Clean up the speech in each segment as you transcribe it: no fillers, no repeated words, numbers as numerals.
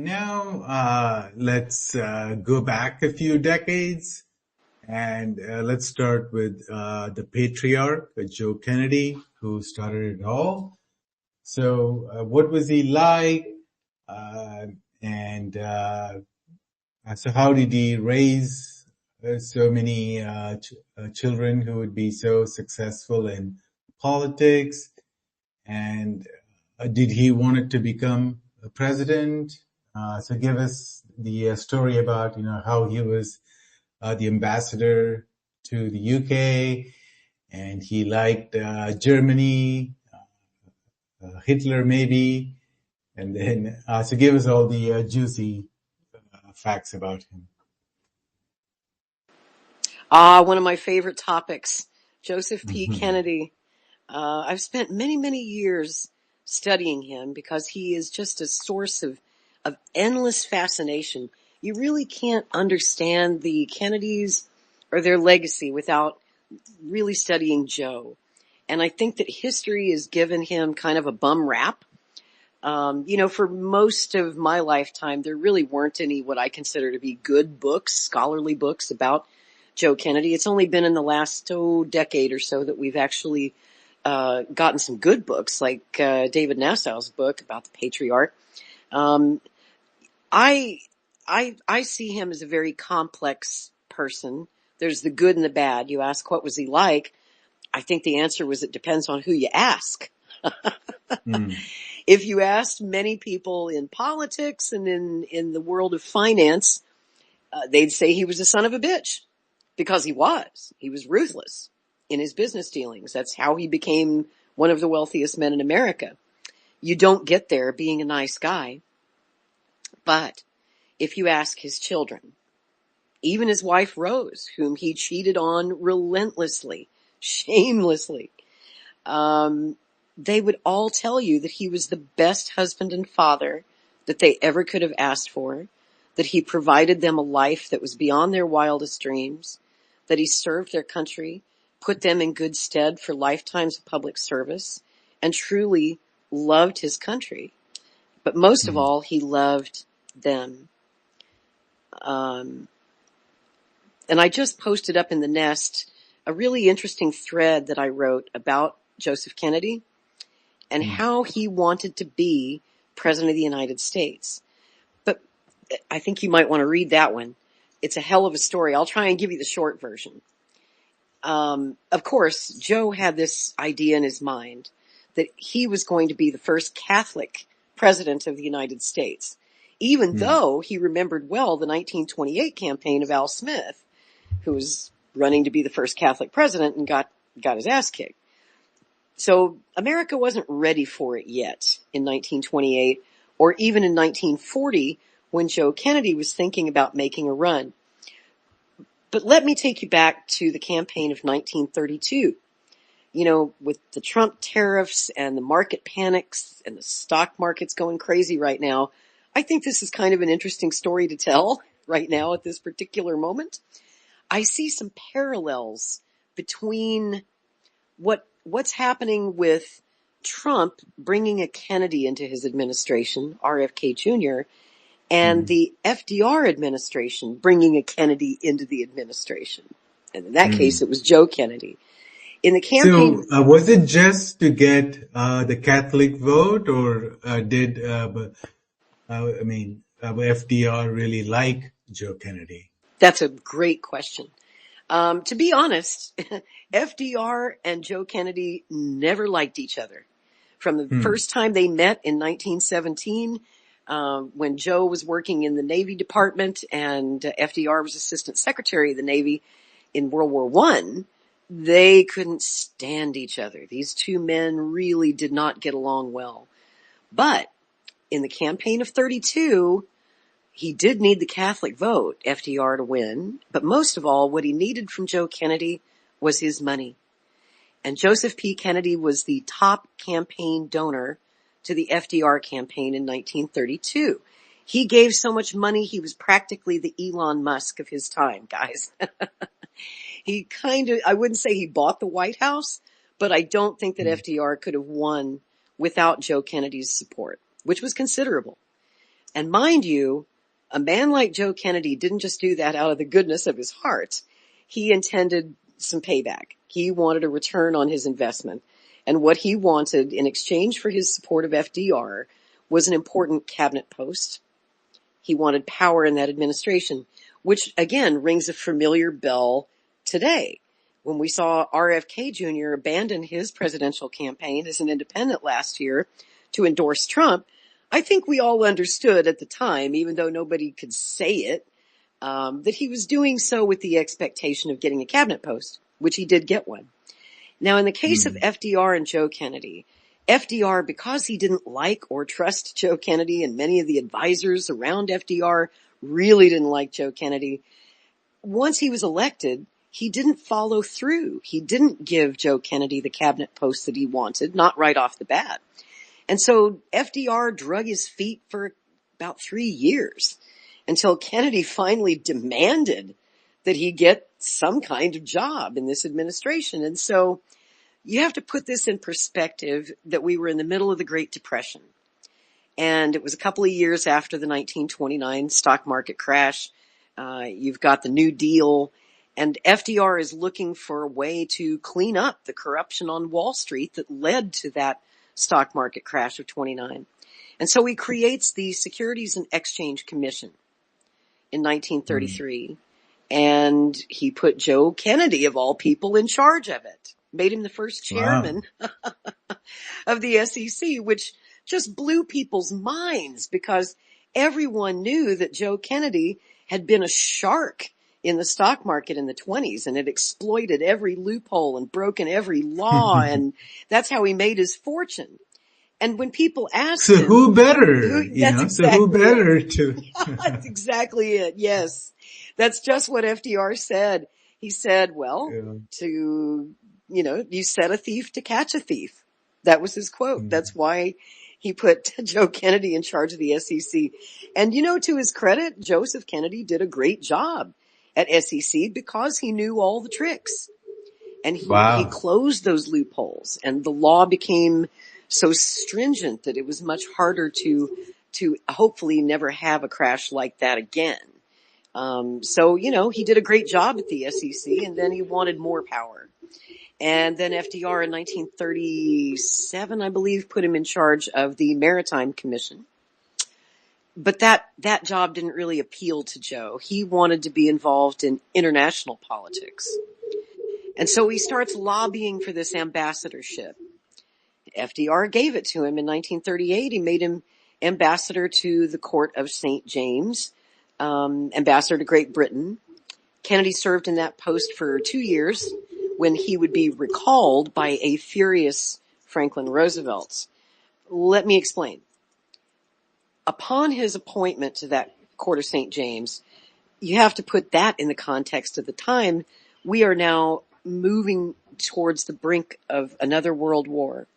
now let's go back a few decades, and let's start with the patriarch, Joe Kennedy, who started it all. So what was he like? Uh, and so how did he raise so many children who would be so successful in politics? And did he want it to become a president? So give us the story about, how he was the ambassador to the UK, and he liked Germany, Hitler maybe, and then so give us all the juicy facts about him. One of my favorite topics, Joseph P. Kennedy. I've spent many, many years studying him because he is just a source of endless fascination. You really can't understand the Kennedys or their legacy without really studying Joe. And I think that history has given him kind of a bum rap. For most of my lifetime, there really weren't any what I consider to be good books, scholarly books about Joe Kennedy. It's only been in the last decade or so that we've actually gotten some good books, like David Nassau's book about the patriarch. I see him as a very complex person. There's the good and the bad. You ask, what was he like? I think the answer was, it depends on who you ask. If you asked many people in politics and in the world of finance, they'd say he was a son of a bitch, because he was. He was ruthless in his business dealings. That's how he became one of the wealthiest men in America. You don't get there being a nice guy. But if you ask his children, even his wife Rose, whom he cheated on relentlessly, shamelessly, they would all tell you that he was the best husband and father that they ever could have asked for, that he provided them a life that was beyond their wildest dreams, that he served their country, put them in good stead for lifetimes of public service, and truly loved his country. But most of all, he loved them. And I just posted up in the Nest a really interesting thread that I wrote about Joseph Kennedy and how he wanted to be president of the United States. But I think you might want to read that one. It's a hell of a story. I'll try and give you the short version. Of course, Joe had this idea in his mind that he was going to be the first Catholic president of the United States, even though he remembered well the 1928 campaign of Al Smith, who was running to be the first Catholic president and got his ass kicked. So America wasn't ready for it yet in 1928 or even in 1940 when Joe Kennedy was thinking about making a run. But let me take you back to the campaign of 1932. With the Trump tariffs and the market panics and the stock market's going crazy right now, I think this is kind of an interesting story to tell right now at this particular moment. I see some parallels between what's happening with Trump bringing a Kennedy into his administration, RFK Jr., and the FDR administration bringing a Kennedy into the administration. And in that case, it was Joe Kennedy. In the campaign. So, was it just to get the Catholic vote, or did FDR really like Joe Kennedy? That's a great question. To be honest, FDR and Joe Kennedy never liked each other. From the first time they met in 1917, when Joe was working in the Navy Department and FDR was Assistant Secretary of the Navy in World War I, they couldn't stand each other. These two men really did not get along well. But in the campaign of 32, he did need the Catholic vote, FDR, to win. But most of all, what he needed from Joe Kennedy was his money. And Joseph P. Kennedy was the top campaign donor to the FDR campaign in 1932. He gave so much money, he was practically the Elon Musk of his time, guys. I wouldn't say he bought the White House, but I don't think that FDR could have won without Joe Kennedy's support, which was considerable. And mind you, a man like Joe Kennedy didn't just do that out of the goodness of his heart. He intended some payback. He wanted a return on his investment. And what he wanted in exchange for his support of FDR was an important cabinet post. He wanted power in that administration, which again rings a familiar bell today. When we saw RFK Jr. abandon his presidential campaign as an independent last year to endorse Trump, I think we all understood at the time, even though nobody could say it, that he was doing so with the expectation of getting a cabinet post, which he did get one. Now, in the case of FDR and Joe Kennedy, FDR, because he didn't like or trust Joe Kennedy, and many of the advisors around FDR really didn't like Joe Kennedy, once he was elected, he didn't follow through. He didn't give Joe Kennedy the cabinet post that he wanted, not right off the bat. And so FDR drug his feet for about 3 years until Kennedy finally demanded that he get some kind of job in this administration. And so you have to put this in perspective that we were in the middle of the Great Depression. And it was a couple of years after the 1929 stock market crash. You've got the New Deal. And FDR is looking for a way to clean up the corruption on Wall Street that led to that stock market crash of 29. And so he creates the Securities and Exchange Commission in 1933. And he put Joe Kennedy, of all people, in charge of it. Made him the first chairman of the SEC, which just blew people's minds because everyone knew that Joe Kennedy had been a shark in the stock market in the 20s and had exploited every loophole and broken every law. And that's how he made his fortune. And when people asked him, who better, who better to? That's exactly it. Yes. That's just what FDR said. He said, well, you set a thief to catch a thief. That was his quote. That's why he put Joe Kennedy in charge of the SEC. And, to his credit, Joseph Kennedy did a great job at SEC because he knew all the tricks. And he closed those loopholes, and the law became so stringent that it was much harder to hopefully never have a crash like that again. So he did a great job at the SEC, and then he wanted more power. And then FDR in 1937, I believe, put him in charge of the Maritime Commission. But that job didn't really appeal to Joe. He wanted to be involved in international politics. And so he starts lobbying for this ambassadorship. FDR gave it to him in 1938. He made him ambassador to the Court of St. James, ambassador to Great Britain. Kennedy served in that post for 2 years when he would be recalled by a furious Franklin Roosevelt. Let me explain. Upon his appointment to that Court of St. James, you have to put that in the context of the time. We are now moving towards the brink of another world war.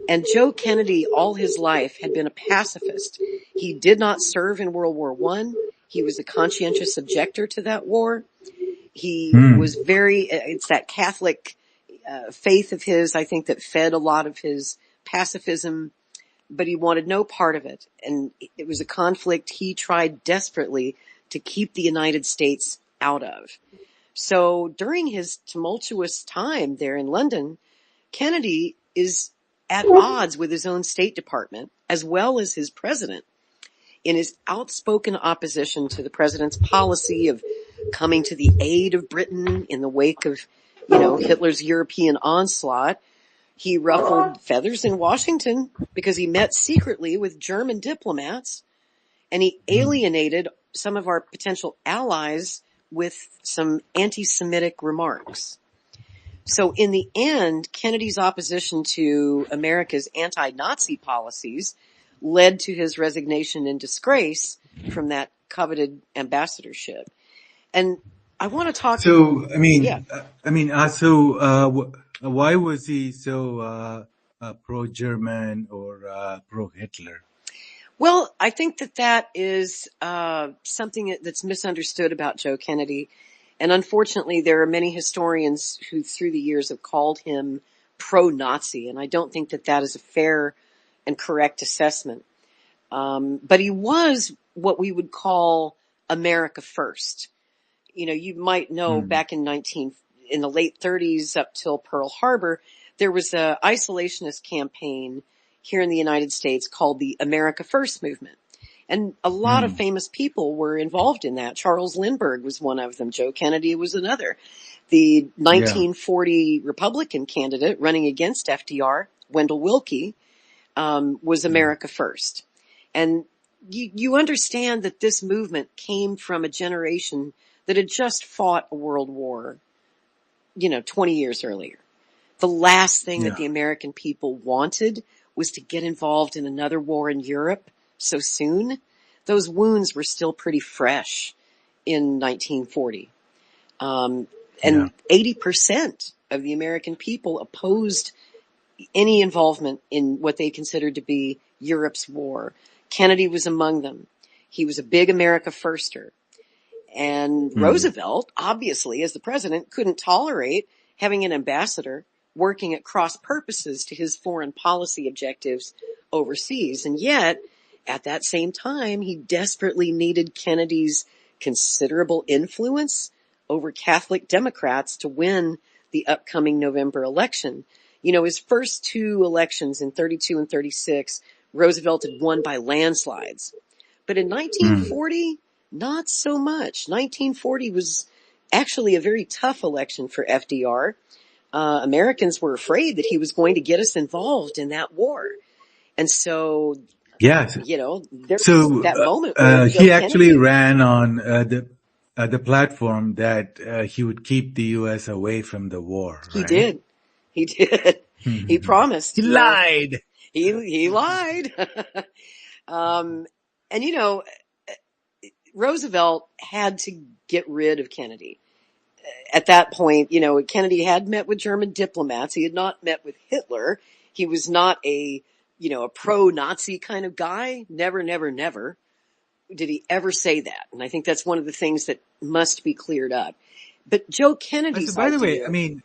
And Joe Kennedy, all his life, had been a pacifist. He did not serve in World War I. He was a conscientious objector to that war. He was it's that Catholic faith of his, I think, that fed a lot of his pacifism, but he wanted no part of it. And it was a conflict he tried desperately to keep the United States out of. So during his tumultuous time there in London, Kennedy is at odds with his own State Department, as well as his president, in his outspoken opposition to the president's policy of coming to the aid of Britain in the wake of, Hitler's European onslaught. He ruffled feathers in Washington because he met secretly with German diplomats, and he alienated some of our potential allies with some anti-Semitic remarks. So in the end, Kennedy's opposition to America's anti-Nazi policies led to his resignation in disgrace from that coveted ambassadorship. And I want to talk. So, why was he so pro-German or pro-Hitler? Well, I think that is something that's misunderstood about Joe Kennedy. And unfortunately, there are many historians who through the years have called him pro-Nazi. And I don't think that is a fair and correct assessment. But he was what we would call America first. You might know Mm. back in the late 30s up till Pearl Harbor, there was a isolationist campaign here in the United States called the America First movement. And a lot of Mm. famous people were involved in that. Charles Lindbergh was one of them. Joe Kennedy was another. The Yeah. 1940 Republican candidate running against FDR, Wendell Willkie, was Yeah. America First. And you understand that this movement came from a generation that had just fought a world war, 20 years earlier. The last thing that Yeah. the American people wanted was to get involved in another war in Europe so soon. Those wounds were still pretty fresh in 1940. Yeah. And 80% of the American people opposed any involvement in what they considered to be Europe's war. Kennedy was among them. He was a big America firster. And Mm. Roosevelt, obviously, as the president, couldn't tolerate having an ambassador working at cross purposes to his foreign policy objectives overseas. And yet, at that same time, he desperately needed Kennedy's considerable influence over Catholic Democrats to win the upcoming November election. His first two elections in 32 and 36, Roosevelt had won by landslides. But in Mm. 1940, not so much. 1940 was actually a very tough election for FDR. Americans were afraid that he was going to get us involved in that war. And so, Yes. there was So that moment where Joe he actually Kennedy, ran on the platform that he would keep the U.S. away from the war, he right? did. He did. He He promised, lied. he lied. um, and Roosevelt had to get rid of Kennedy. At that point, Kennedy had met with German diplomats. He had not met with Hitler. He was not a pro-Nazi kind of guy. Never, never, never did he ever say that. And I think that's one of the things that must be cleared up. But Joe So Kennedy's by the way, I idea, mean,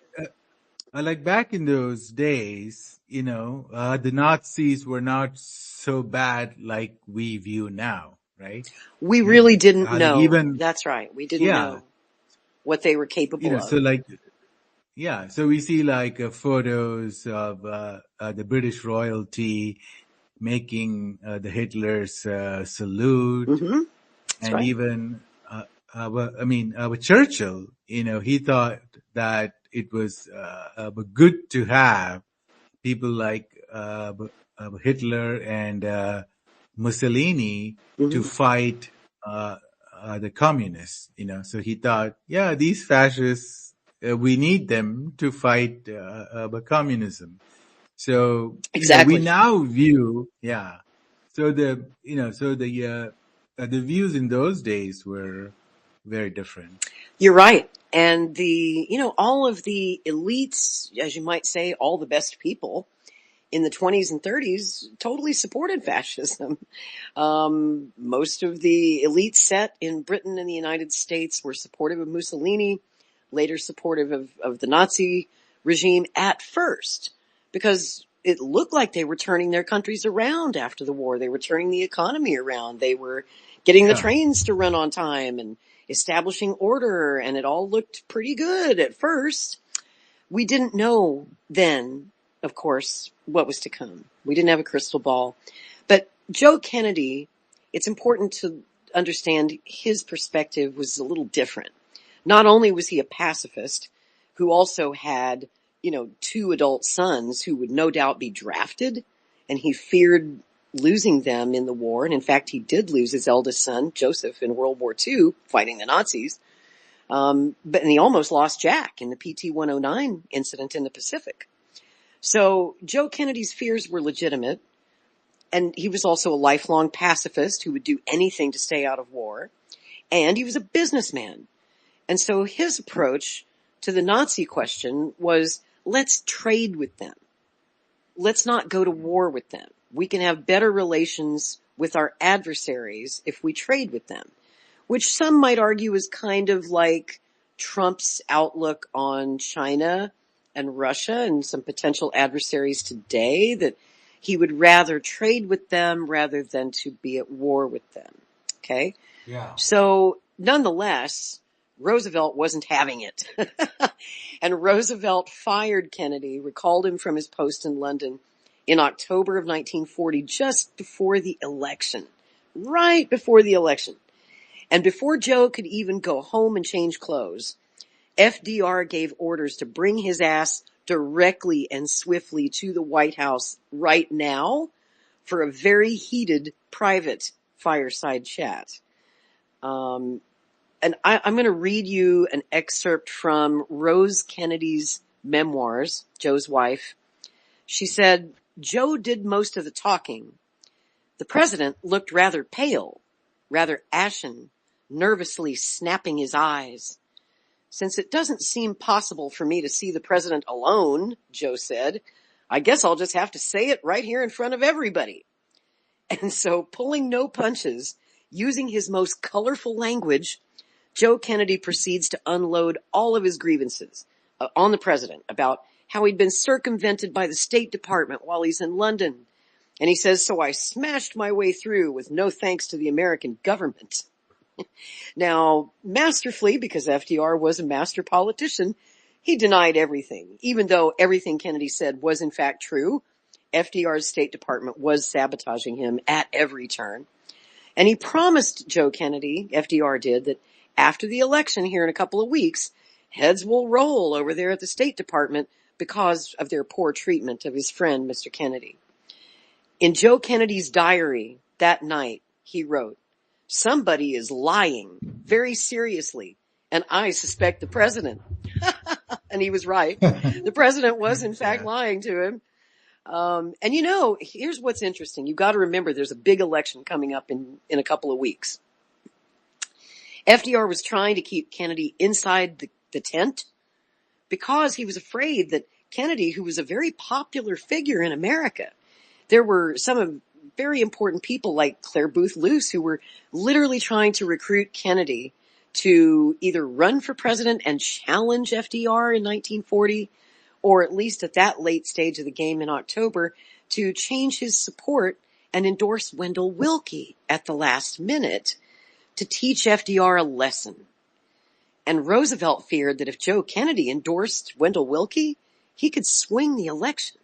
like back in those days, the Nazis were not so bad like we view now, right? we You know, really didn't like know. even, That's right. We didn't yeah, know what they were capable of. so like, yeah, so we see like photos of the British royalty making the Hitler's salute, Mm-hmm. That's and right. even our Churchill, he thought that it was good to have people like Hitler and Mussolini to Mm-hmm. fight the communists. So he thought, yeah, these fascists, we need them to fight communism. So we Exactly. now view, yeah. So the views in those days were very different. You're right. And all of the elites, as you might say, all the best people in the 20s and 30s totally supported fascism. Most of the elite set in Britain and the United States were supportive of Mussolini, later supportive of the Nazi regime at first, because it looked like they were turning their countries around after the war. They were turning the economy around. They were getting the Yeah. trains to run on time and establishing order, and it all looked pretty good at first. We didn't know then, of course, what was to come. We didn't have a crystal ball. But Joe Kennedy, it's important to understand his perspective was a little different. Not only was he a pacifist who also had, two adult sons who would no doubt be drafted, and he feared losing them in the war. And in fact, he did lose his eldest son, Joseph, in World War II, fighting the Nazis. And he almost lost Jack in the PT-109 incident in the Pacific. So Joe Kennedy's fears were legitimate. And he was also a lifelong pacifist who would do anything to stay out of war. And he was a businessman. And so his approach to the Nazi question was, let's trade with them. Let's not go to war with them. We can have better relations with our adversaries if we trade with them, which some might argue is kind of like Trump's outlook on China and Russia and some potential adversaries today, that he would rather trade with them rather than to be at war with them. Okay? Yeah. So, nonetheless, Roosevelt wasn't having it. And Roosevelt fired Kennedy, recalled him from his post in London in October of 1940, just before the election. Right before the election. And before Joe could even go home and change clothes, FDR gave orders to bring his ass directly and swiftly to the White House right now for a very heated private fireside chat. And I'm going to read you an excerpt from Rose Kennedy's memoirs, Joe's wife. She said, Joe did most of the talking. The president looked rather pale, rather ashen, nervously snapping his eyes. Since it doesn't seem possible for me to see the president alone, Joe said, I guess I'll just have to say it right here in front of everybody. And so, pulling no punches, using his most colorful language, Joe Kennedy proceeds to unload all of his grievances on the president about how he'd been circumvented by the State Department while he's in London. And he says, so I smashed my way through with no thanks to the American government. Now, masterfully, because FDR was a master politician, he denied everything. Even though everything Kennedy said was in fact true, FDR's State Department was sabotaging him at every turn. And he promised Joe Kennedy, FDR did, that after the election here in a couple of weeks, heads will roll over there at the State Department because of their poor treatment of his friend, Mr. Kennedy. In Joe Kennedy's diary that night, he wrote, somebody is lying very seriously, and I suspect the president. And he was right. The president was in fact lying to him. And you know, here's what's interesting. You've got to remember there's a big election coming up in a couple of weeks. FDR was trying to keep Kennedy inside the tent because he was afraid that Kennedy, who was a very popular figure in America, there were some very important people like Clare Boothe Luce who were literally trying to recruit Kennedy to either run for president and challenge FDR in 1940, or at least at that late stage of the game in October, to change his support and endorse Wendell Willkie at the last minute to teach FDR a lesson. And Roosevelt feared that if Joe Kennedy endorsed Wendell Willkie, he could swing the election.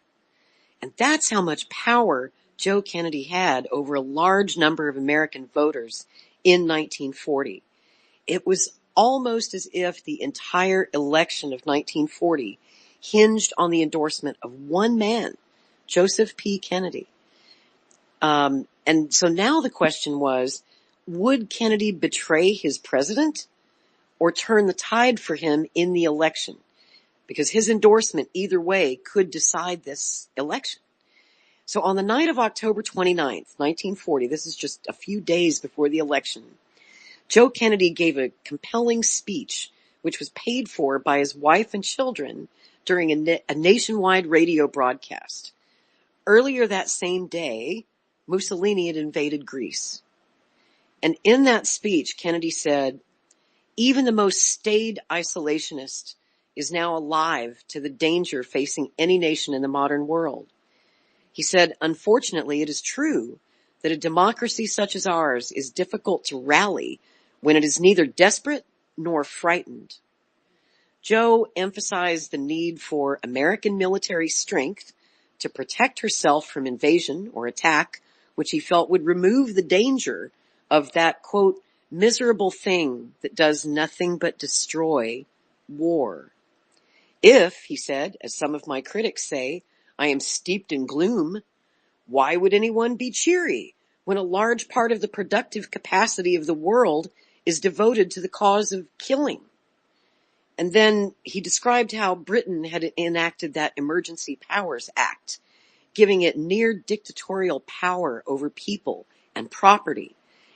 And that's how much power Joe Kennedy had over a large number of American voters in 1940. It was almost as if the entire election of 1940 hinged on the endorsement of one man, Joseph P. Kennedy. And so now the question was, would Kennedy betray his president or turn the tide for him in the election? Because his endorsement either way could decide this election. So on the night of October 29th, 1940, this is just a few days before the election, Joe Kennedy gave a compelling speech, which was paid for by his wife and children during a nationwide radio broadcast. Earlier that same day, Mussolini had invaded Greece. And in that speech, Kennedy said, even the most staid isolationist is now alive to the danger facing any nation in the modern world. He said, unfortunately, it is true that a democracy such as ours is difficult to rally when it is neither desperate nor frightened. Joe emphasized the need for American military strength to protect herself from invasion or attack, which he felt would remove the danger of that, quote, miserable thing that does nothing but destroy, war. If, he said, as some of my critics say, I am steeped in gloom, why would anyone be cheery when a large part of the productive capacity of the world is devoted to the cause of killing? And then he described how Britain had enacted that Emergency Powers Act, giving it near dictatorial power over people and property.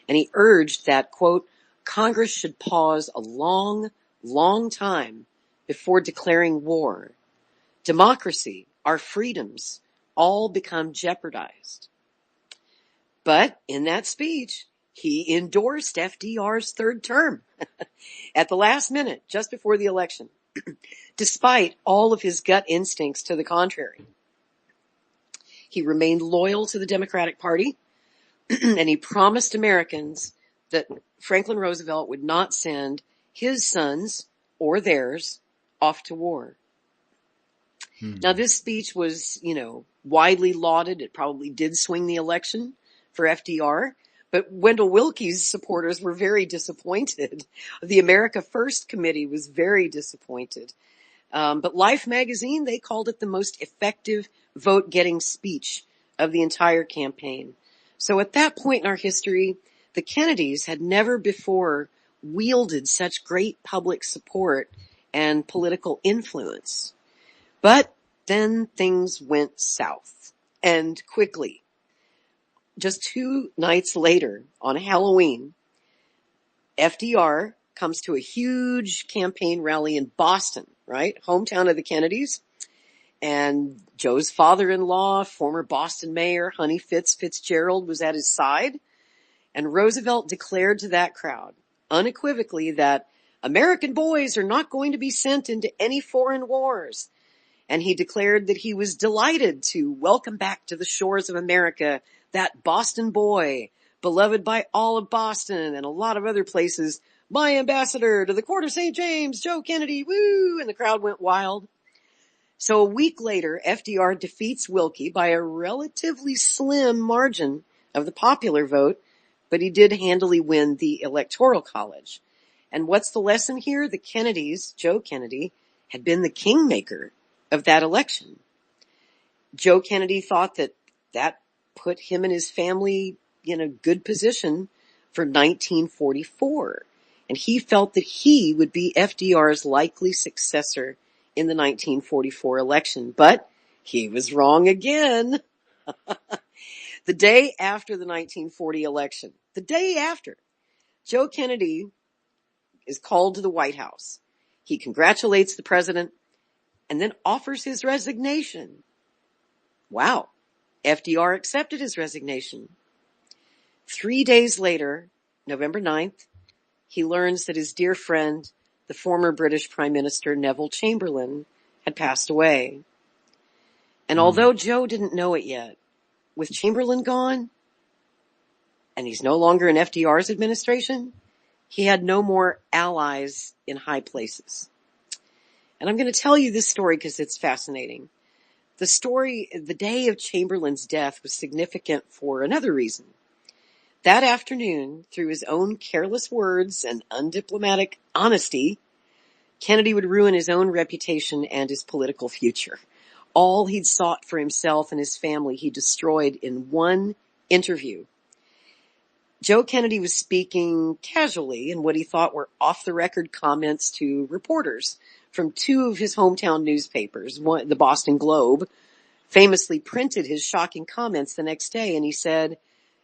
And he urged that, quote, Congress should pause a long, long time before declaring war. Democracy, our freedoms, all become jeopardized. But in that speech, he endorsed FDR's third term at the last minute, just before the election, despite all of his gut instincts to the contrary. He remained loyal to the Democratic Party, and he promised Americans that Franklin Roosevelt would not send his sons or theirs off to war. Now, this speech was, widely lauded. It probably did swing the election for FDR, but Wendell Willkie's supporters were very disappointed. The America First Committee was very disappointed. But Life magazine, they called it the most effective vote-getting speech of the entire campaign. So at that point in our history, the Kennedys had never before wielded such great public support and political influence. But then things went south, and quickly. Just 2 nights later, on Halloween, FDR comes to a huge campaign rally in Boston, right? Hometown of the Kennedys. And Joe's father-in-law, former Boston mayor, Honey Fitzgerald, was at his side. And Roosevelt declared to that crowd, unequivocally, that American boys are not going to be sent into any foreign wars. And he declared that he was delighted to welcome back to the shores of America that Boston boy, beloved by all of Boston and a lot of other places, my ambassador to the court of St. James, Joe Kennedy, woo! And the crowd went wild. So a week later, FDR defeats Willkie by a relatively slim margin of the popular vote, but he did handily win the Electoral College. And what's the lesson here? The Kennedys, Joe Kennedy, had been the kingmaker of that election. Joe Kennedy thought that put him and his family in a good position for 1944. And he felt that he would be FDR's likely successor in the 1944 election. But he was wrong again. The day after the 1940 election, the day after, Joe Kennedy is called to the White House. He congratulates the president and then offers his resignation. Wow. FDR accepted his resignation. 3 days later, November 9th, he learns that his dear friend, the former British Prime Minister Neville Chamberlain, had passed away. And although Joe didn't know it yet, with Chamberlain gone, and he's no longer in FDR's administration, he had no more allies in high places. And I'm going to tell you this story because it's fascinating. The day of Chamberlain's death was significant for another reason. That afternoon, through his own careless words and undiplomatic honesty, Kennedy would ruin his own reputation and his political future. All he'd sought for himself and his family, he destroyed in one interview. Joe Kennedy was speaking casually in what he thought were off-the-record comments to reporters from 2 of his hometown newspapers. One, the Boston Globe, famously printed his shocking comments the next day, and he said,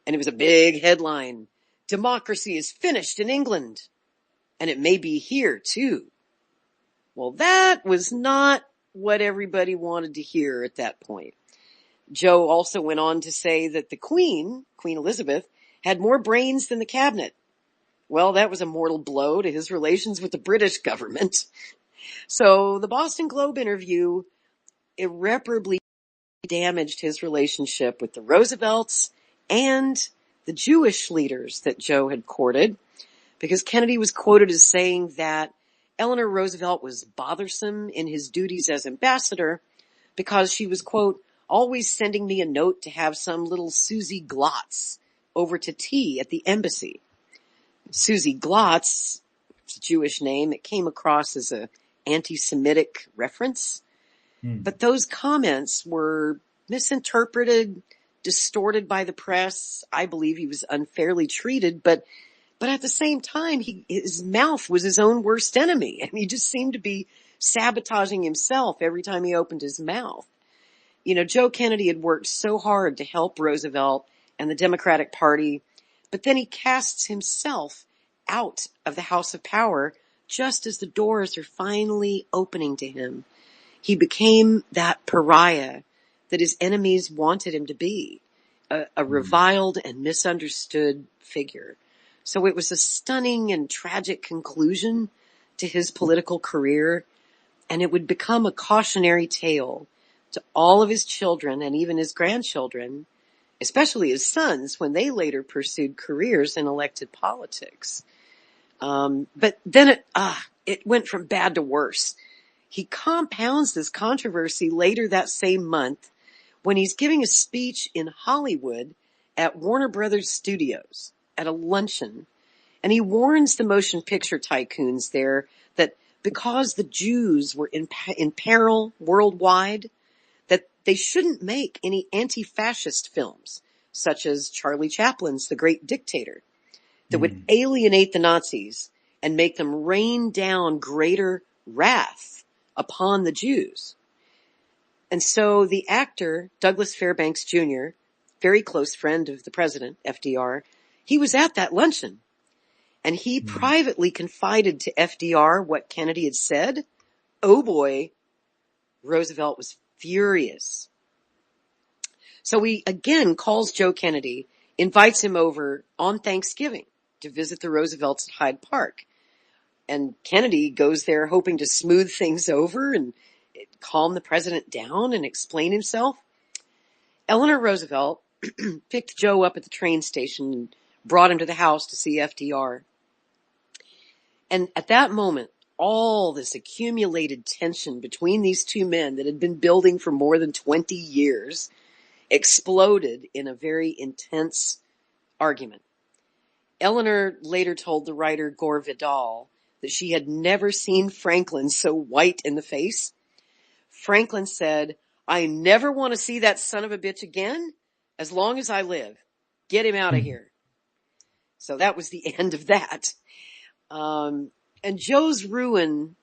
and it was a big headline, "Democracy is finished in England, and it may be here too." Well, that was not what everybody wanted to hear at that point. Joe also went on to say that the Queen Elizabeth, had more brains than the cabinet. Well, that was a mortal blow to his relations with the British government. So the Boston Globe interview irreparably damaged his relationship with the Roosevelts and the Jewish leaders that Joe had courted, because Kennedy was quoted as saying that Eleanor Roosevelt was bothersome in his duties as ambassador because she was, quote, always sending me a note to have some little Susie Glotz over to tea at the embassy. Susie Glotz, it's a Jewish name. It came across as a anti-Semitic reference. But those comments were misinterpreted, distorted by the press. I believe he was unfairly treated, but at the same time, his mouth was his own worst enemy. And he just seemed to be sabotaging himself every time he opened his mouth. Joe Kennedy had worked so hard to help Roosevelt and the Democratic Party, but then he casts himself out of the House of Power just as the doors are finally opening to him. He became that pariah that his enemies wanted him to be, a reviled and misunderstood figure. So it was a stunning and tragic conclusion to his political career, and it would become a cautionary tale to all of his children and even his grandchildren, especially his sons, when they later pursued careers in elected politics. But then it went from bad to worse. He compounds this controversy later that same month when he's giving a speech in Hollywood at Warner Brothers Studios at a luncheon. And he warns the motion picture tycoons there that because the Jews were in peril worldwide, that they shouldn't make any anti-fascist films, such as Charlie Chaplin's The Great Dictator, that would alienate the Nazis and make them rain down greater wrath upon the Jews. And so the actor, Douglas Fairbanks Jr., very close friend of the president, FDR, he was at that luncheon. And he privately confided to FDR what Kennedy had said. Oh boy, Roosevelt was furious. So he again calls Joe Kennedy, invites him over on Thanksgiving to visit the Roosevelts at Hyde Park. And Kennedy goes there hoping to smooth things over and calm the president down and explain himself. Eleanor Roosevelt picked Joe up at the train station and brought him to the house to see FDR. And at that moment, all this accumulated tension between these two men that had been building for more than 20 years exploded in a very intense argument. Eleanor later told the writer Gore Vidal that she had never seen Franklin so white in the face. Franklin said, "I never want to see that son of a bitch again as long as I live. Get him out of here." So that was the end of that. And Joe's ruin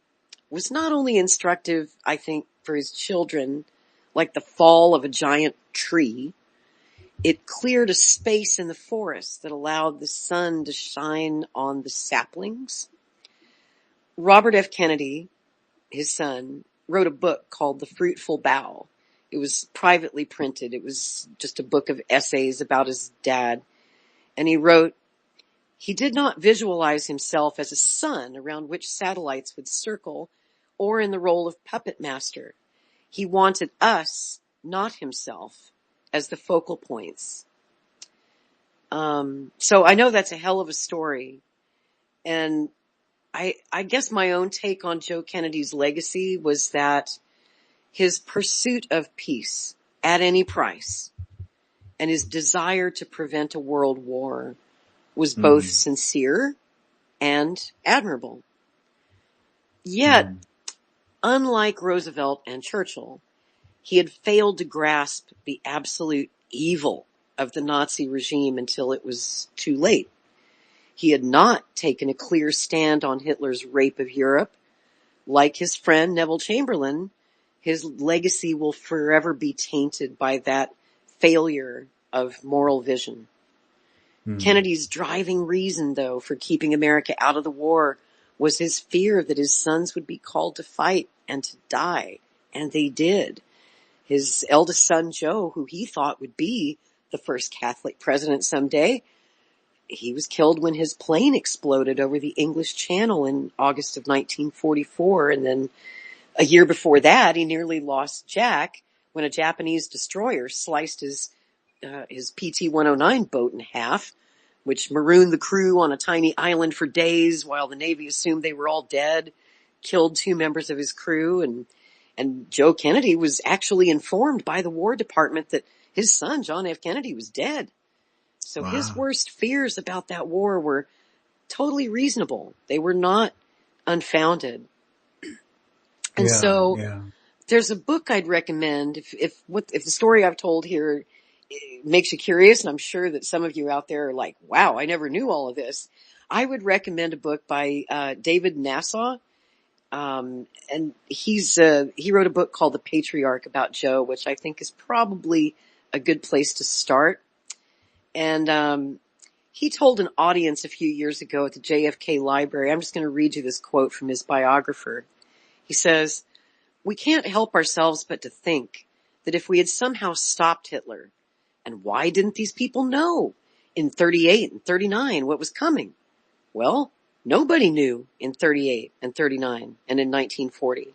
was not only instructive, I think, for his children, like the fall of a giant tree. It cleared a space in the forest that allowed the sun to shine on the saplings. Robert F. Kennedy, his son, wrote a book called The Fruitful Bough. It was privately printed. It was just a book of essays about his dad. And he wrote, "He did not visualize himself as a sun around which satellites would circle or in the role of puppet master. He wanted us, not himself, as the focal points." So I know that's a hell of a story. And I guess my own take on Joe Kennedy's legacy was that his pursuit of peace at any price and his desire to prevent a world war was both sincere and admirable. Yet, unlike Roosevelt and Churchill, he had failed to grasp the absolute evil of the Nazi regime until it was too late. He had not taken a clear stand on Hitler's rape of Europe. Like his friend Neville Chamberlain, his legacy will forever be tainted by that failure of moral vision. Kennedy's driving reason, though, for keeping America out of the war was his fear that his sons would be called to fight and to die. And they did. His eldest son, Joe, who he thought would be the first Catholic president someday, he was killed when his plane exploded over the English Channel in August of 1944. And then a year before that, he nearly lost Jack when a Japanese destroyer sliced his PT-109 boat in half, which marooned the crew on a tiny island for days while the Navy assumed they were all dead, killed 2 members of his crew. And Joe Kennedy was actually informed by the War Department that his son, John F. Kennedy, was dead. So his worst fears about that war were totally reasonable. They were not unfounded. And there's a book I'd recommend if the story I've told here makes you curious, and I'm sure that some of you out there are like, wow, I never knew all of this. I would recommend a book by David Nassau. And he wrote a book called The Patriarch about Joe, which I think is probably a good place to start. And he told an audience a few years ago at the JFK Library, I'm just going to read you this quote from his biographer. He says, "We can't help ourselves but to think that if we had somehow stopped Hitler, and why didn't these people know in 38 and 39 what was coming? Well, nobody knew in 38 and 39 and in 1940.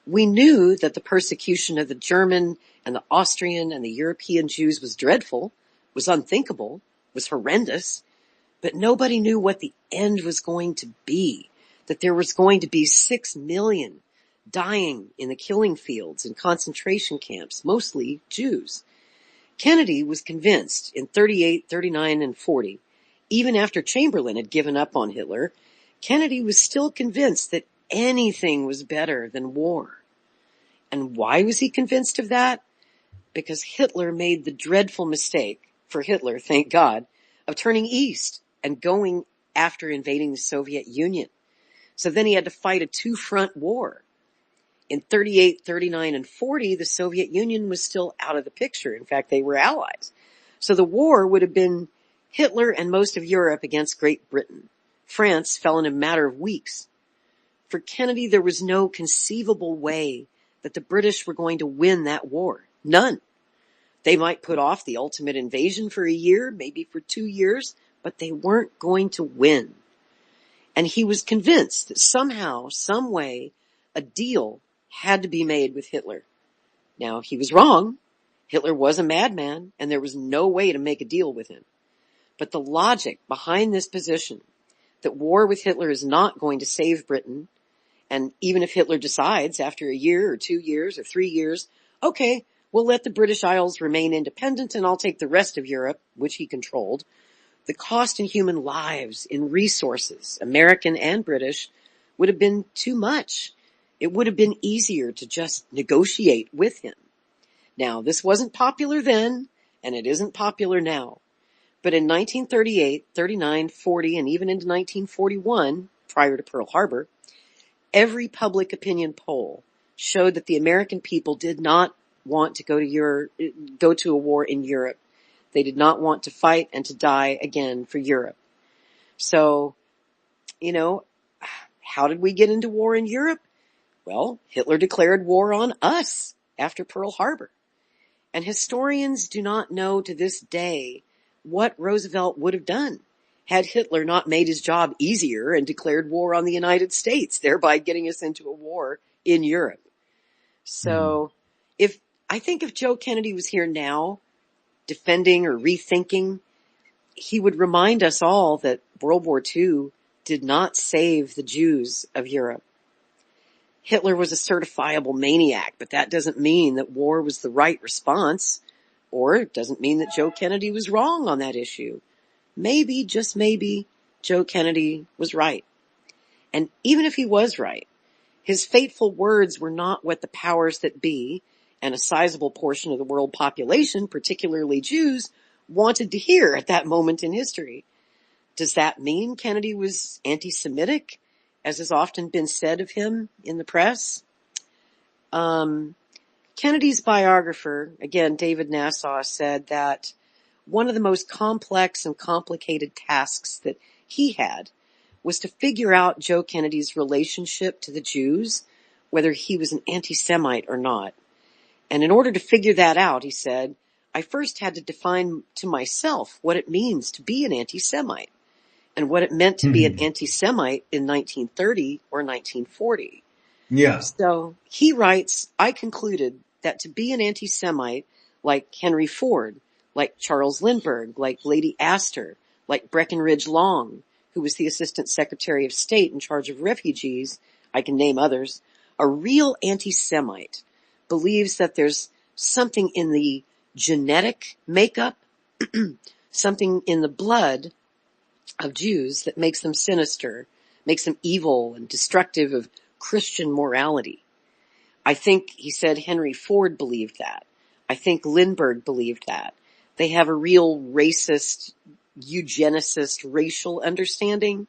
We knew that the persecution of the German and the Austrian and the European Jews was dreadful, was unthinkable, was horrendous, but nobody knew what the end was going to be, that there was going to be 6 million dying in the killing fields and concentration camps, mostly Jews. Kennedy was convinced in 38, 39, and 40, even after Chamberlain had given up on Hitler, Kennedy was still convinced that anything was better than war. And why was he convinced of that? Because Hitler made the dreadful mistake, for Hitler, thank God, of turning east and going after invading the Soviet Union. So then he had to fight a two-front war. In 38, 39, and 40, the Soviet Union was still out of the picture. In fact, they were allies. So the war would have been Hitler and most of Europe against Great Britain. France fell in a matter of weeks. For Kennedy, there was no conceivable way that the British were going to win that war. None. They might put off the ultimate invasion for a year, maybe for 2 years, but they weren't going to win. And he was convinced that somehow, some way, a deal had to be made with Hitler. Now, he was wrong. Hitler was a madman, and there was no way to make a deal with him. But the logic behind this position, that war with Hitler is not going to save Britain, and even if Hitler decides after a year or 2 years or 3 years, okay, we'll let the British Isles remain independent and I'll take the rest of Europe, which he controlled, the cost in human lives, in resources, American and British, would have been too much. It would have been easier to just negotiate with him. Now, this wasn't popular then, and it isn't popular now. But in 1938, 39, 40, and even into 1941, prior to Pearl Harbor, every public opinion poll showed that the American people did not want to go to a war in Europe. They did not want to fight and to die again for Europe. So, how did we get into war in Europe? Well, Hitler declared war on us after Pearl Harbor. And historians do not know to this day what Roosevelt would have done had Hitler not made his job easier and declared war on the United States, thereby getting us into a war in Europe. So I think if Joe Kennedy was here now, defending or rethinking, he would remind us all that World War II did not save the Jews of Europe. Hitler was a certifiable maniac, but that doesn't mean that war was the right response, or it doesn't mean that Joe Kennedy was wrong on that issue. Maybe, just maybe, Joe Kennedy was right. And even if he was right, his fateful words were not what the powers that be, and a sizable portion of the world population, particularly Jews, wanted to hear at that moment in history. Does that mean Kennedy was anti-Semitic, as has often been said of him in the press? Kennedy's biographer, again, David Nassau, said that one of the most complex and complicated tasks that he had was to figure out Joe Kennedy's relationship to the Jews, whether he was an anti-Semite or not. And in order to figure that out, he said, I first had to define to myself what it means to be an anti-Semite and what it meant to be an anti-Semite in 1930 or 1940. Yeah. So he writes, I concluded that to be an anti-Semite like Henry Ford, like Charles Lindbergh, like Lady Astor, like Breckinridge Long, who was the Assistant Secretary of State in charge of refugees, I can name others, a real anti-Semite believes that there's something in the genetic makeup, something in the blood of Jews that makes them sinister, makes them evil and destructive of Christian morality. I think, he said, Henry Ford believed that. I think Lindbergh believed that. They have a real racist, eugenicist, racial understanding.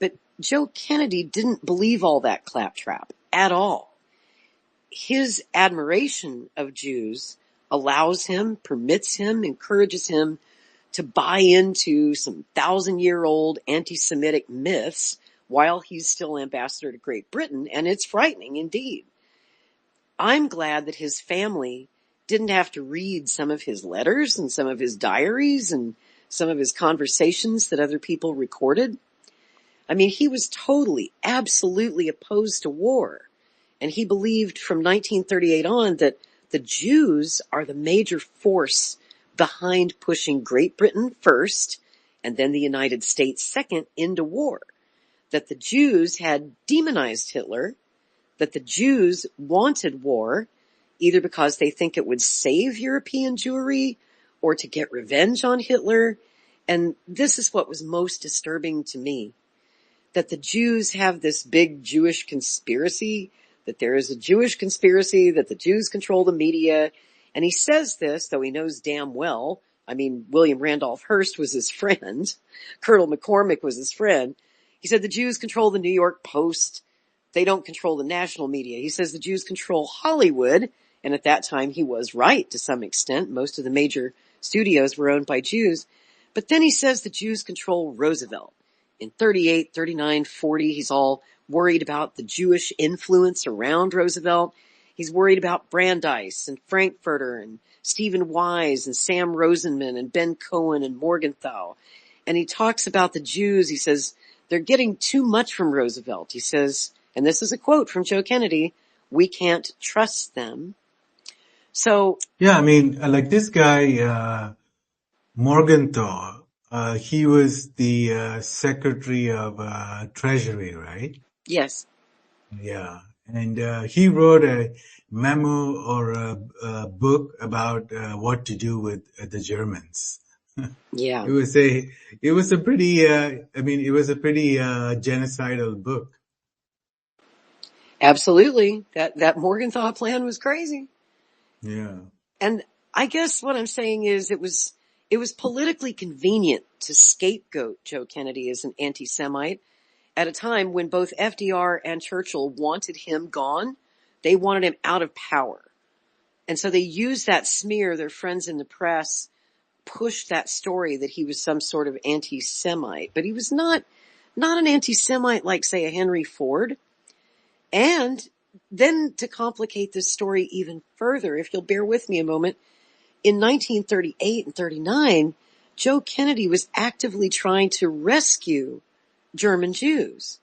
But Joe Kennedy didn't believe all that claptrap at all. His admiration of Jews allows him, permits him, encourages him to buy into some 1,000-year-old anti-Semitic myths while he's still ambassador to Great Britain, and it's frightening indeed. I'm glad that his family didn't have to read some of his letters and some of his diaries and some of his conversations that other people recorded. I mean, he was totally, absolutely opposed to war. And he believed from 1938 on that the Jews are the major force behind pushing Great Britain first and then the United States second into war. That the Jews had demonized Hitler, that the Jews wanted war, either because they think it would save European Jewry or to get revenge on Hitler. And this is what was most disturbing to me, that the Jews have this big Jewish conspiracy, that there is a Jewish conspiracy, that the Jews control the media. And he says this, though he knows damn well, I mean, William Randolph Hearst was his friend. Colonel McCormick was his friend. He said the Jews control the New York Post. They don't control the national media. He says the Jews control Hollywood. And at that time, he was right to some extent. Most of the major studios were owned by Jews. But then he says the Jews control Roosevelt. In 38, 39, 40, he's all worried about the Jewish influence around Roosevelt. He's worried about Brandeis and Frankfurter and Stephen Wise and Sam Rosenman and Ben Cohen and Morgenthau. And he talks about the Jews. He says, they're getting too much from Roosevelt. He says, and this is a quote from Joe Kennedy, we can't trust them. So. Yeah, I mean, like this guy, Morgenthau, he was the Secretary of Treasury, right? Yes. Yeah. And he wrote a memo or a book about what to do with the Germans. Yeah. It was a pretty genocidal book. Absolutely. That Morgenthau plan was crazy. Yeah. And I guess what I'm saying is it was politically convenient to scapegoat Joe Kennedy as an anti-Semite at a time when both FDR and Churchill wanted him gone. They wanted him out of power. And so they used that smear. Their friends in the press pushed that story that he was some sort of anti-Semite, but he was not an anti-Semite like, say, a Henry Ford. And then to complicate this story even further, if you'll bear with me a moment, in 1938 and 39, Joe Kennedy was actively trying to rescue German Jews.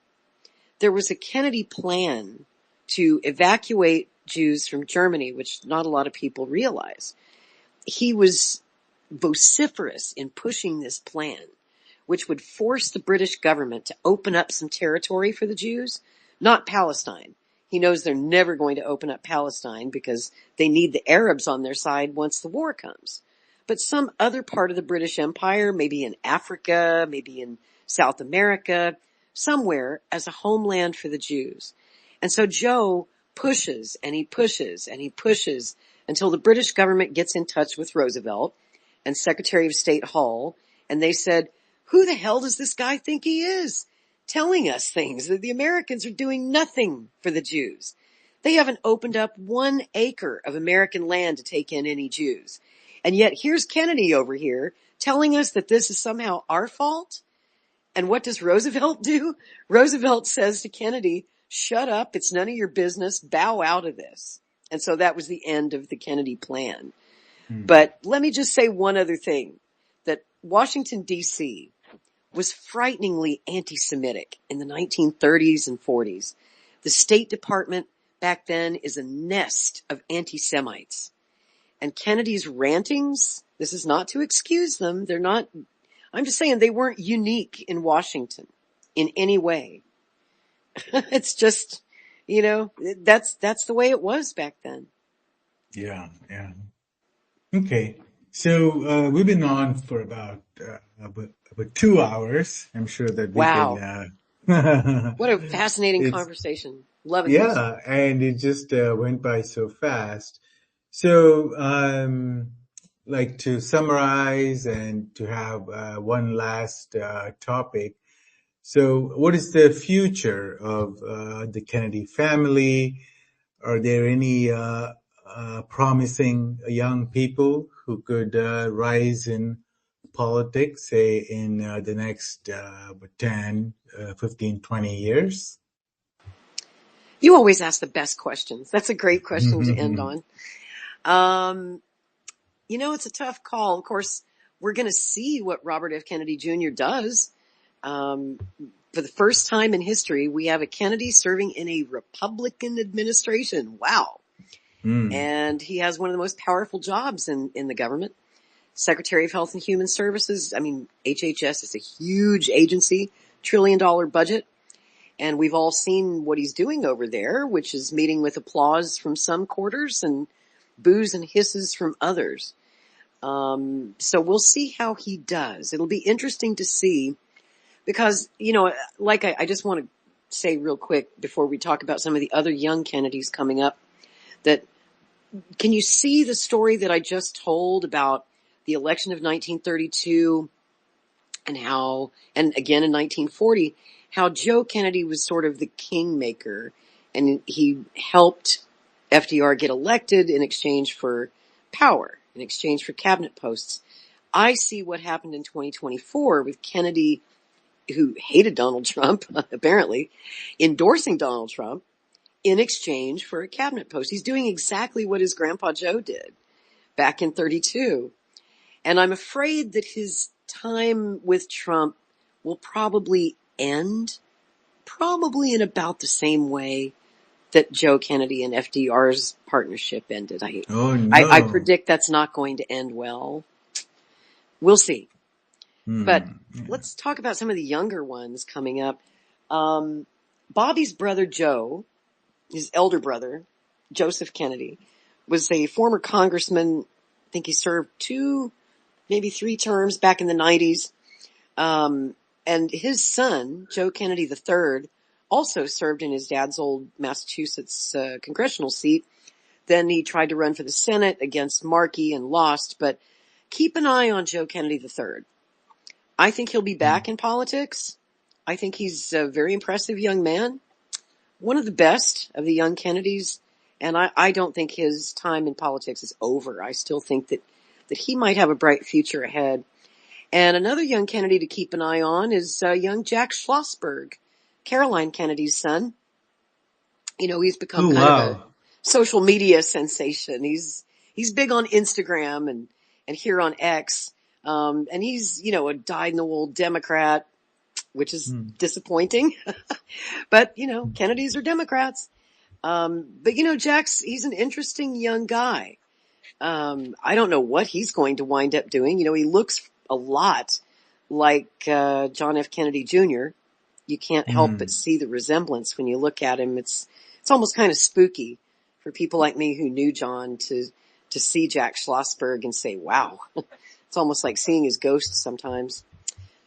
There was a Kennedy plan to evacuate Jews from Germany, which not a lot of people realize. He was vociferous in pushing this plan, which would force the British government to open up some territory for the Jews, not Palestine. He knows they're never going to open up Palestine because they need the Arabs on their side once the war comes. But some other part of the British Empire, maybe in Africa, maybe in South America, somewhere as a homeland for the Jews. And so Joe pushes and he pushes and he pushes until the British government gets in touch with Roosevelt and Secretary of State Hall, and they said, who the hell does this guy think he is? Telling us things that the Americans are doing nothing for the Jews. They haven't opened up 1 acre of American land to take in any Jews. And yet here's Kennedy over here telling us that this is somehow our fault. And what does Roosevelt do? Roosevelt says to Kennedy, shut up. It's none of your business. Bow out of this. And so that was the end of the Kennedy plan. But let me just say one other thing, that Washington, D.C. was frighteningly anti-Semitic in the 1930s and 40s. The State Department back then is a nest of anti-Semites. And Kennedy's rantings, this is not to excuse them. They're not, I'm just saying they weren't unique in Washington in any way. It's just, that's the way it was back then. Yeah. Yeah. Okay. So, we've been on for about 2 hours. I'm sure that we Wow. can, What a fascinating conversation. Loving this. yeah, and it just went by so fast. So, like to summarize and to have one last topic. So, what is the future of the Kennedy family? Are there any promising young people who could rise in politics, say in the next 10, 15, 20 years? You always ask the best questions. That's a great question to end on. It's a tough call. Of course, we're going to see what Robert F. Kennedy Jr. does. for the first time in history, we have a Kennedy serving in a Republican administration. Wow. And he has one of the most powerful jobs in the government. Secretary of Health and Human Services. I mean, HHS is a huge agency, $1 trillion budget. And we've all seen what he's doing over there, which is meeting with applause from some quarters and boos and hisses from others. So we'll see how he does. It'll be interesting to see because, like I just want to say real quick before we talk about some of the other young Kennedys coming up, that can you see the story that I just told about the election of 1932 and again in 1940, how Joe Kennedy was sort of the kingmaker and he helped FDR get elected in exchange for power, in exchange for cabinet posts. I see what happened in 2024 with Kennedy, who hated Donald Trump, apparently, endorsing Donald Trump in exchange for a cabinet post. He's doing exactly what his grandpa Joe did back in 32. And I'm afraid that his time with Trump will probably end in about the same way that Joe Kennedy and FDR's partnership ended. I predict that's not going to end well. We'll see. But let's talk about some of the younger ones coming up. Bobby's brother Joe, his elder brother, Joseph Kennedy, was a former congressman. I think he served 2, maybe 3 terms back in the 90s. And his son, Joe Kennedy III, also served in his dad's old Massachusetts congressional seat. Then he tried to run for the Senate against Markey and lost. But keep an eye on Joe Kennedy III. I think he'll be back in politics. I think he's a very impressive young man, one of the best of the young Kennedys. And I don't think his time in politics is over. I still think that he might have a bright future ahead. And another young Kennedy to keep an eye on is young Jack Schlossberg, Caroline Kennedy's son. He's become kind of a social media sensation. He's big on Instagram and here on X. And he's, a dyed-in-the-wool Democrat, which is disappointing. But, Kennedys are Democrats. But he's an interesting young guy. I don't know what he's going to wind up doing. He looks a lot like John F. Kennedy Jr. You can't help but see the resemblance when you look at him. It's almost kind of spooky for people like me who knew John to see Jack Schlossberg and say, wow. It's almost like seeing his ghost sometimes.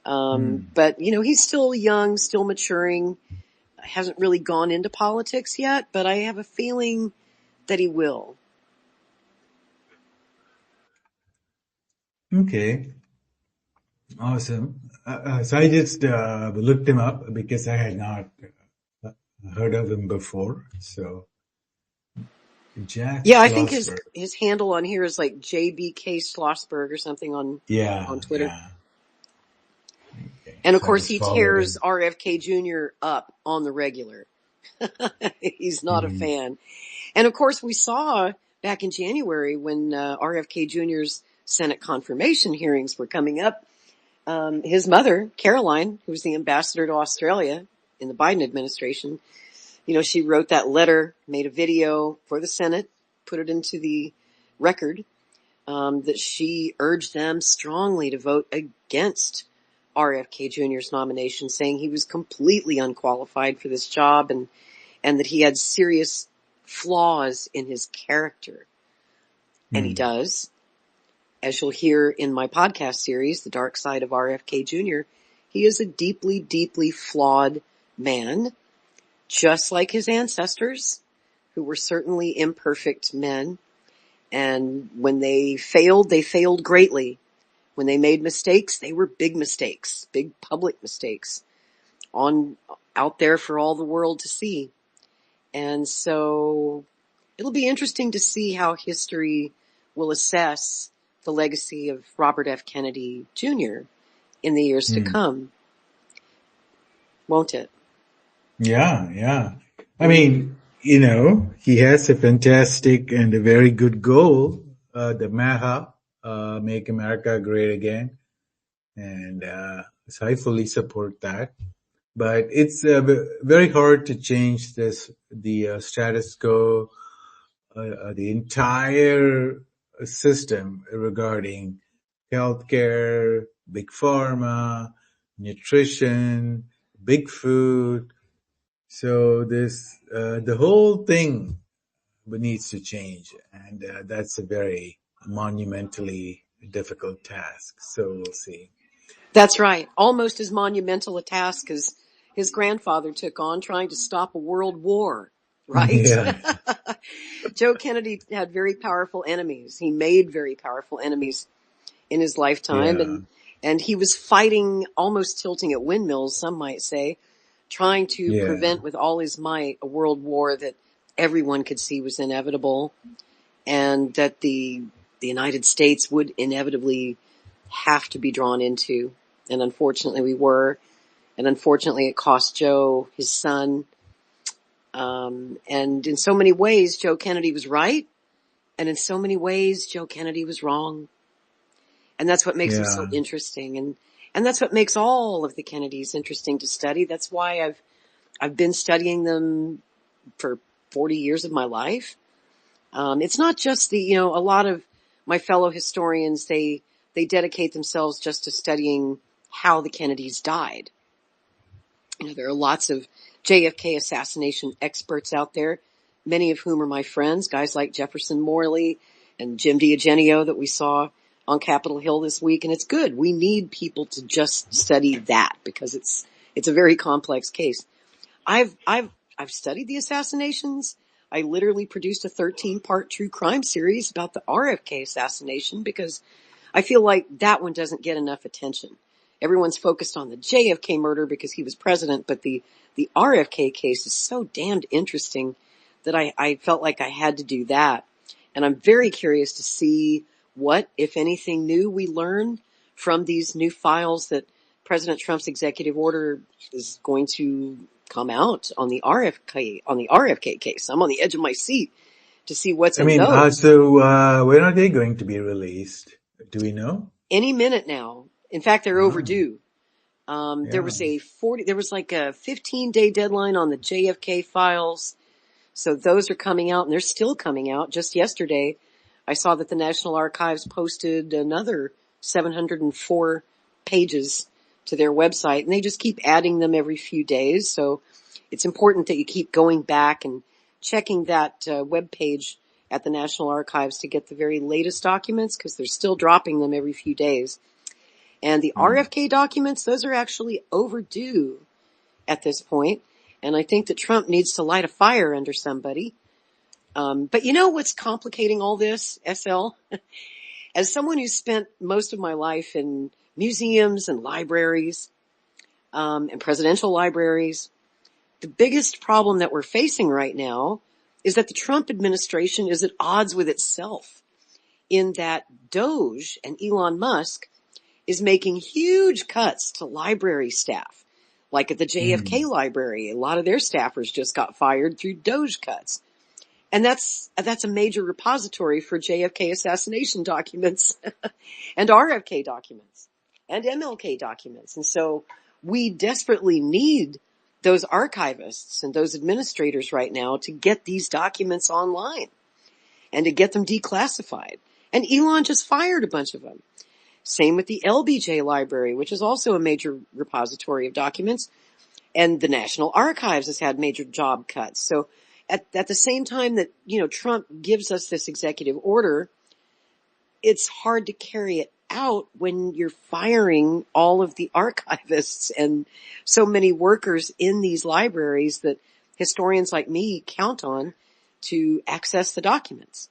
But, he's still young, still maturing, hasn't really gone into politics yet, but I have a feeling that he will. Okay. Awesome. So I just looked him up because I had not heard of him before. So Jack I think Schlossberg. his handle on here is like JBK Schlossberg or something on Twitter. Yeah. Okay. And of course he tears RFK Jr. up on the regular. He's not a fan. And of course we saw back in January when RFK Jr.'s Senate confirmation hearings were coming up, his mother, Caroline, who was the ambassador to Australia in the Biden administration, she wrote that letter, made a video for the Senate, put it into the record, that she urged them strongly to vote against RFK Jr.'s nomination, saying he was completely unqualified for this job and that he had serious flaws in his character. And he does. As you'll hear in my podcast series, The Dark Side of RFK Jr., he is a deeply, deeply flawed man, just like his ancestors, who were certainly imperfect men. And when they failed greatly. When they made mistakes, they were big mistakes, big public mistakes out there for all the world to see. And so it'll be interesting to see how history will assess the legacy of Robert F. Kennedy Jr. in the years to come. Won't it? Yeah. I mean, he has a fantastic and a very good goal, the MAHA, Make America Great Again. And so I fully support that. but it's very hard to change the status quo, the entire system regarding healthcare, big pharma, nutrition, big food. So the whole thing needs to change, and that's a very monumentally difficult task. So we'll see. That's right. Almost as monumental a task as his grandfather took on trying to stop a world war, right? Yeah, Joe Kennedy had very powerful enemies. He made very powerful enemies in his lifetime, yeah, and he was fighting, almost tilting at windmills, some might say, trying to yeah, prevent with all his might a world war that everyone could see was inevitable, and that the United States would inevitably have to be drawn into. And unfortunately we were. And unfortunately it cost Joe his son. And in so many ways, Joe Kennedy was right. And in so many ways, Joe Kennedy was wrong. And that's what makes him so yeah. interesting. And that's what makes all of the Kennedys interesting to study. That's why I've been studying them for 40 years of my life. It's not just a lot of my fellow historians, they dedicate themselves just to studying how the Kennedys died. There are lots of JFK assassination experts out there, many of whom are my friends, guys like Jefferson Morley and Jim D'Eugenio that we saw on Capitol Hill this week. And it's good. We need people to just study that because it's a very complex case. I've studied the assassinations. I literally produced a 13-part true crime series about the RFK assassination because I feel like that one doesn't get enough attention. Everyone's focused on the JFK murder because he was president, but the RFK case is so damned interesting that I felt like I had to do that. And I'm very curious to see what, if anything new, we learn from these new files that President Trump's executive order is going to come out on the RFK case. I'm on the edge of my seat to see what's I in mean, those. so when are they going to be released? Do we know? Any minute now. In fact, they're Oh, overdue. There yeah. was like a 15-day deadline on the JFK files. So those are coming out and they're still coming out. Just yesterday, I saw that the National Archives posted another 704 pages to their website and they just keep adding them every few days. So it's important that you keep going back and checking that web page at the National Archives to get the very latest documents because they're still dropping them every few days. And the Hmm. RFK documents, those are actually overdue at this point. And I think that Trump needs to light a fire under somebody. But you know what's complicating all this, SL? As someone who's spent most of my life in museums and libraries, and presidential libraries, the biggest problem that we're facing right now is that the Trump administration is at odds with itself in that Doge and Elon Musk is making huge cuts to library staff. Like at the JFK Hmm. library, a lot of their staffers just got fired through Doge cuts. And that's a major repository for JFK assassination documents and RFK documents and MLK documents. And so we desperately need those archivists and those administrators right now to get these documents online and to get them declassified. And Elon just fired a bunch of them. Same with the LBJ library, which is also a major repository of documents. And the National Archives has had major job cuts. So at the same time that, Trump gives us this executive order, it's hard to carry it out when you're firing all of the archivists and so many workers in these libraries that historians like me count on to access the documents.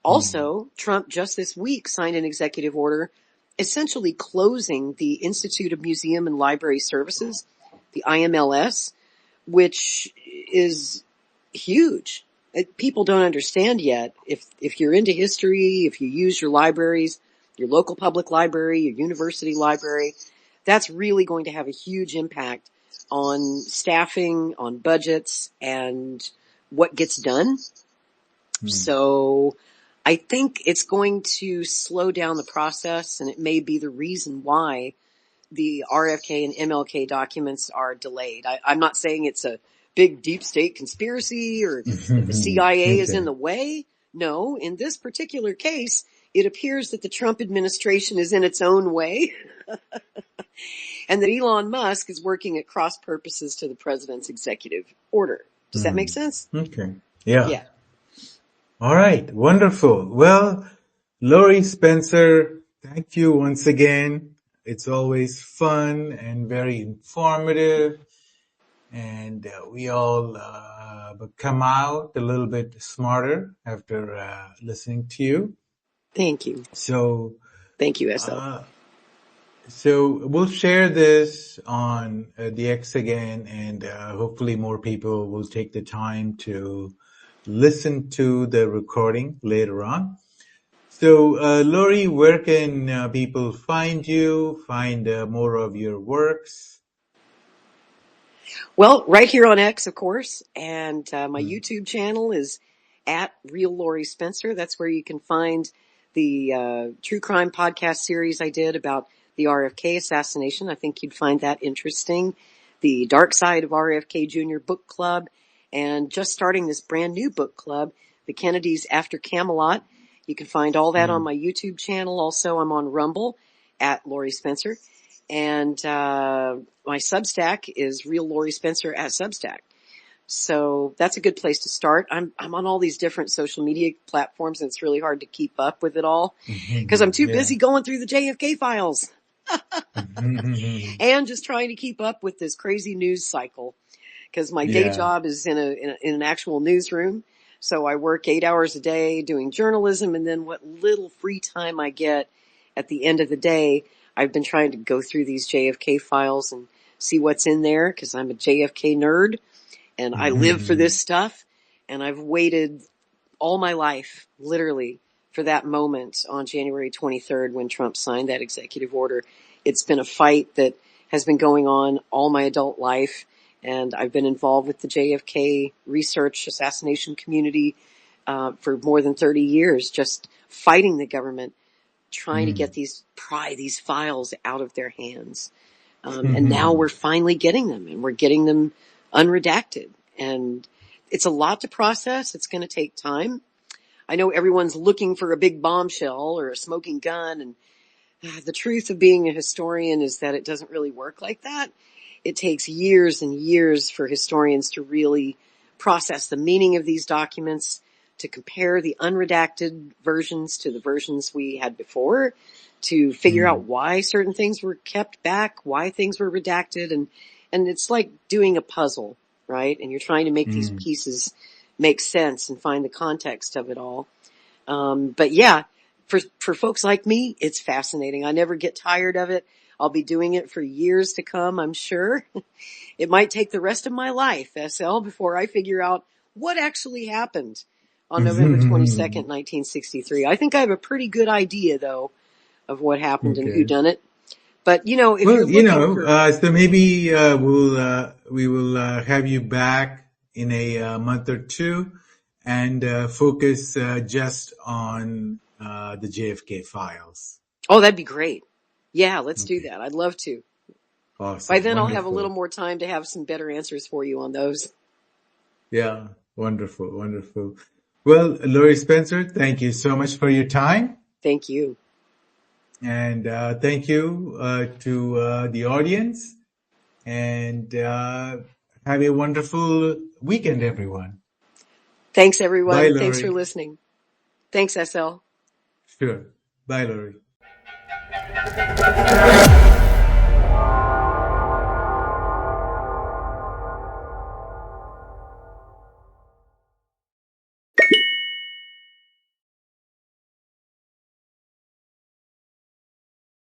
Hmm. Also, Trump just this week signed an executive order essentially closing the Institute of Museum and Library Services, the IMLS, which is huge. People don't understand yet. If you're into history, if you use your libraries, your local public library, your university library, that's really going to have a huge impact on staffing, on budgets, and what gets done. Hmm. So I think it's going to slow down the process, and it may be the reason why the RFK and MLK documents are delayed. I'm not saying it's a big deep state conspiracy or that the CIA is in the way. No, in this particular case, it appears that the Trump administration is in its own way and that Elon Musk is working at cross purposes to the president's executive order. Does that make sense? Okay. Yeah. Yeah. All right. Wonderful. Well, Lori Spencer, thank you once again. It's always fun and very informative. And we all come out a little bit smarter after listening to you. Thank you. So, thank you, SL. So we'll share this on the X again, and hopefully more people will take the time to listen to the recording later on. So, Lori, where can people find you, find more of your works? Well, right here on X, of course, and my YouTube channel is at Real Lori Spencer. That's where you can find the true crime podcast series I did about the RFK assassination. I think you'd find that interesting. The Dark Side of RFK Jr. book club, and just starting this brand new book club, The Kennedys After Camelot. You can find all that on my YouTube channel. Also, I'm on Rumble at Lori Spencer. And my Substack is Real Lori Spencer at Substack. So that's a good place to start. I'm on all these different social media platforms, and it's really hard to keep up with it all because I'm too busy going through the JFK files and just trying to keep up with this crazy news cycle because my day job is in an actual newsroom. So I work 8 hours a day doing journalism, and then what little free time I get at the end of the day, I've been trying to go through these JFK files and see what's in there because I'm a JFK nerd and I live for this stuff. And I've waited all my life, literally, for that moment on January 23rd when Trump signed that executive order. It's been a fight that has been going on all my adult life. And I've been involved with the JFK research assassination community for more than 30 years, just fighting the government, trying to get pry these files out of their hands. And now we're finally getting them, and we're getting them unredacted. And it's a lot to process. It's going to take time. I know everyone's looking for a big bombshell or a smoking gun. And the truth of being a historian is that it doesn't really work like that. It takes years and years for historians to really process the meaning of these documents, to compare the unredacted versions to the versions we had before, to figure out why certain things were kept back, why things were redacted. And it's like doing a puzzle, right? And you're trying to make these pieces make sense and find the context of it all. But yeah, for folks like me, it's fascinating. I never get tired of it. I'll be doing it for years to come, I'm sure. It might take the rest of my life, SL, before I figure out what actually happened on November 22nd, 1963. I think I have a pretty good idea, though, of what happened and who done it. But, you know, if you're looking so maybe we will have you back in a month or two and focus just on the JFK files. Oh, that'd be great. Yeah, let's do that. I'd love to. Awesome. By then I'll have a little more time to have some better answers for you on those. Yeah, wonderful, wonderful. Well, Lori Spencer, thank you so much for your time. Thank you. And thank you to the audience. And have a wonderful weekend, everyone. Thanks, everyone. Bye, Thanks Lori. for listening. Thanks, SL. Sure. Bye, Lori.